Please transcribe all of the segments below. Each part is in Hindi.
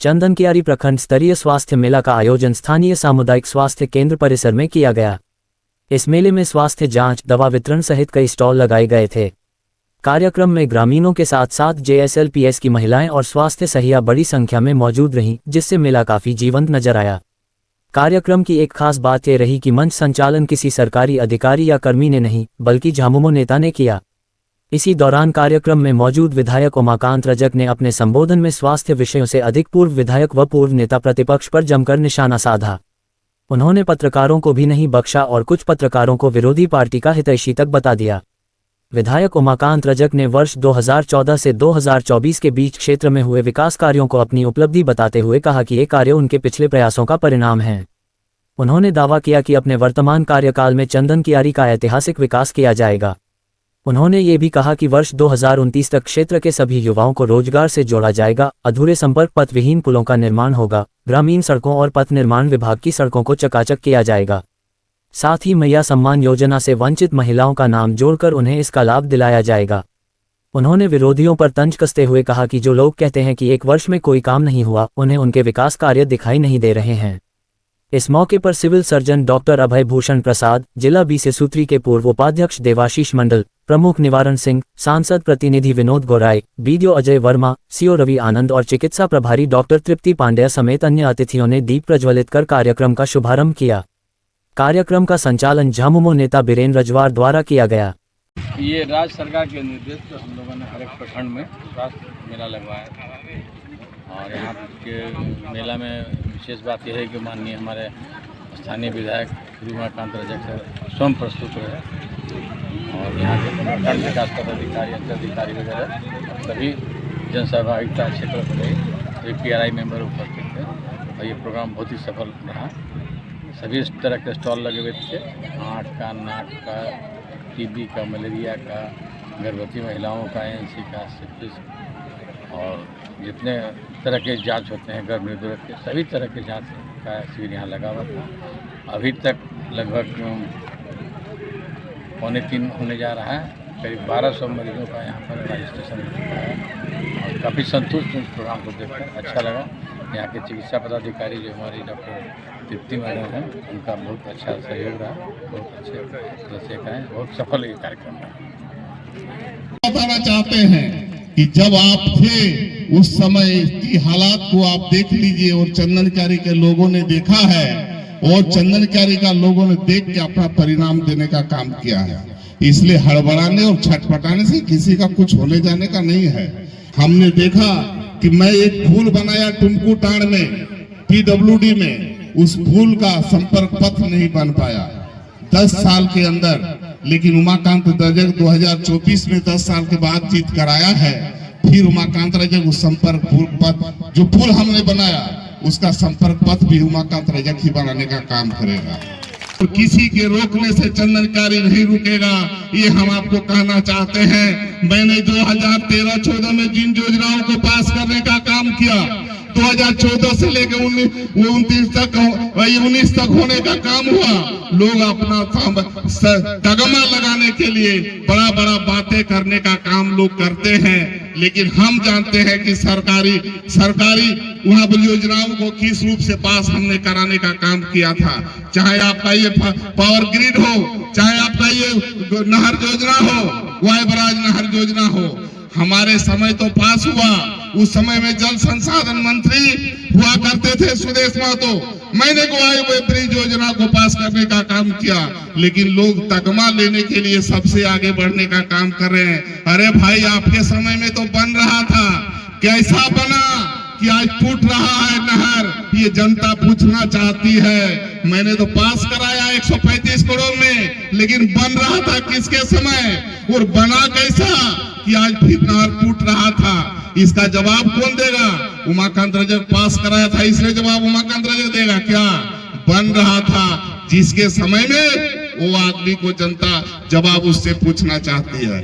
चंदनकियारी प्रखंड स्तरीय स्वास्थ्य मेला का आयोजन स्थानीय सामुदायिक स्वास्थ्य केंद्र परिसर में किया गया। इस मेले में स्वास्थ्य जांच, दवा वितरण सहित कई स्टॉल लगाए गए थे। कार्यक्रम में ग्रामीणों के साथ साथ JSLPS की महिलाएं और स्वास्थ्य सहिया बड़ी संख्या में मौजूद रहीं, जिससे मेला काफी जीवंत नजर आया। कार्यक्रम की एक खास बात यह रही कि मंच संचालन किसी सरकारी अधिकारी या कर्मी ने नहीं, बल्कि झामुमो नेता ने किया। इसी दौरान कार्यक्रम में मौजूद विधायक उमाकांत रजक ने अपने संबोधन में स्वास्थ्य विषयों से अधिक पूर्व विधायक व पूर्व नेता प्रतिपक्ष पर जमकर निशाना साधा। उन्होंने पत्रकारों को भी नहीं बख्शा और कुछ पत्रकारों को विरोधी पार्टी का हितैषी तक बता दिया। विधायक उमाकांत रजक ने वर्ष 2014 से 2024 के बीच क्षेत्र में हुए विकास कार्यों को अपनी उपलब्धि बताते हुए कहा कि ये कार्य उनके पिछले प्रयासों का परिणाम हैं। उन्होंने दावा किया कि अपने वर्तमान कार्यकाल में चंदनकियारी का ऐतिहासिक विकास किया जाएगा। उन्होंने ये भी कहा कि वर्ष 2029 तक क्षेत्र के सभी युवाओं को रोजगार से जोड़ा जाएगा, अधूरे संपर्क पथ विहीन पुलों का निर्माण होगा, ग्रामीण सड़कों और पथ निर्माण विभाग की सड़कों को चकाचक किया जाएगा। साथ ही मैया सम्मान योजना से वंचित महिलाओं का नाम जोड़कर उन्हें इसका लाभ दिलाया जाएगा। उन्होंने विरोधियों पर तंज कसते हुए कहा कि जो लोग कहते हैं कि एक वर्ष में कोई काम नहीं हुआ, उन्हें उनके विकास कार्य दिखाई नहीं दे रहे हैं। इस मौके पर सिविल सर्जन डॉक्टर अभय भूषण प्रसाद, जिला BC सूत्री के पूर्व उपाध्यक्ष देवाशीष मंडल, प्रमुख निवारण सिंह, सांसद प्रतिनिधि विनोद गोराई, BDO अजय वर्मा, CO रवि आनंद और चिकित्सा प्रभारी डॉक्टर तृप्ति पांड्या समेत अन्य अतिथियों ने दीप प्रज्वलित कर कार्यक्रम का शुभारंभ किया। कार्यक्रम का संचालन झामुमो नेता बीरेन रजवार द्वारा किया गया। ये राज्य सरकार के निर्देश पर हम लोगों ने हर एक प्रखंड में स्वास्थ्य मेला लगवाया था और यहाँ के मेला में विशेष बात यह है कि माननीय हमारे स्थानीय विधायक श्री उमाकांत रजक सर स्वयं प्रस्तुत रहे और यहाँ के प्रखंड विकास पदाधिकारी, अंचलाधिकारी वगैरह सभी जनसहभागिता क्षेत्र से सभी PRI मेंबर उपस्थित थे और ये प्रोग्राम बहुत ही सफल रहा। सभी इस तरह के स्टॉल लगे हुए थे, आँख का, नाक का, TB का, मलेरिया का, गर्भवती महिलाओं का, ANC का, सिफिलिस और जितने तरह के जांच होते हैं गर्भ निरोधक के, सभी तरह के जांच का शिविर यहाँ लगा हुआ था। अभी तक लगभग 2.25 होने जा रहा है। करीब 1200 मरीजों का यहाँ पर रजिस्ट्रेशन हो चुका है और काफ़ी संतुष्ट इस प्रोग्राम को देखकर अच्छा लगा। यहाँ के चिकित्सा पदाधिकारी जो हमारी डॉक्टर तृप्ति मैडम हैं, उनका बहुत अच्छा सहयोग रहा, बहुत अच्छे तरह से कहें, बहुत सफल ये कार्यक्रम रहा। बताना चाहते हैं कि जब आप थे उस समय की हालात को आप देख लीजिए और चंदनकियारी के लोगों ने देखा है और चंदनकियारी का लोगों ने देख के अपना परिणाम देने का काम किया है। इसलिए हड़बड़ाने और छटपटाने से किसी का कुछ होने जाने का नहीं है। हमने देखा कि मैं एक पुल बनाया टुमकू टांड में, PWD में, उस पुल का संपर्क पथ नहीं बन पाया 10 साल के अंदर, लेकिन उमाकांत रजक 2024 में 10 साल के बाद जीत कराया है। फिर उमाकांत रजक उस संपर्क पथ जो पुल हमने बनाया उसका संपर्क पथ भी उमाकांत रजक ही बनाने का काम करेगा। तो किसी के रोकने से चंदनकियारी नहीं रुकेगा, ये हम आपको कहना चाहते हैं। मैंने 2013-14 में जिन योजनाओं को पास करने का काम किया, 2014 से लेकर 19 तक होने का काम हुआ। लोग अपना तगमा लगाने के लिए बड़ा बड़ा बातें करने का काम लोग करते हैं, लेकिन हम जानते हैं कि सरकारी वहाँ पर योजनाओं को किस रूप से पास हमने कराने का काम किया था। चाहे आपका ये पावर ग्रिड हो, चाहे आपका ये नहर योजना हो, वाय बराज नहर योजना हो, हमारे समय तो पास हुआ। उस समय में जल संसाधन मंत्री हुआ करते थे सुदेश महतो। मैंने वाय ब्रिज योजना को पास करने का काम किया, लेकिन लोग तगमा लेने के लिए सबसे आगे बढ़ने का काम कर रहे हैं। अरे भाई, आपके समय में तो बन रहा था, कैसा बना कि आज टूट रहा है नहर, ये जनता पूछना चाहती है। मैंने तो पास कराया 135 करोड़ में, लेकिन बन रहा था किसके समय और बना कैसा कि आज फिर नहर टूट रहा था। इसका जवाब कौन देगा? उमाकांत रजक पास कराया था, इसलिए जवाब उमाकांत रजक देगा क्या? बन रहा था जिसके समय में, वो आदमी को जनता जवाब उससे पूछना चाहती है।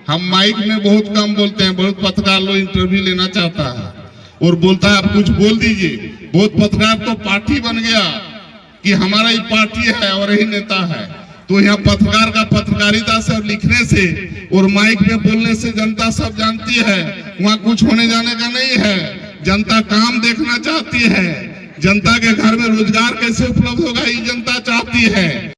हम माइक में बहुत कम बोलते हैं, बहुत पत्रकार लोग इंटरव्यू लेना चाहता है और बोलता है आप कुछ बोल दीजिए। बहुत पत्रकार तो पार्टी बन गया कि हमारा ही पार्टी है और यही नेता है। तो यहाँ पत्रकार का पत्रकारिता से और लिखने से और माइक में बोलने से जनता सब जानती है, वहाँ कुछ होने जाने का नहीं है। जनता काम देखना चाहती है, जनता के घर में रोजगार कैसे उपलब्ध होगा ये जनता चाहती है।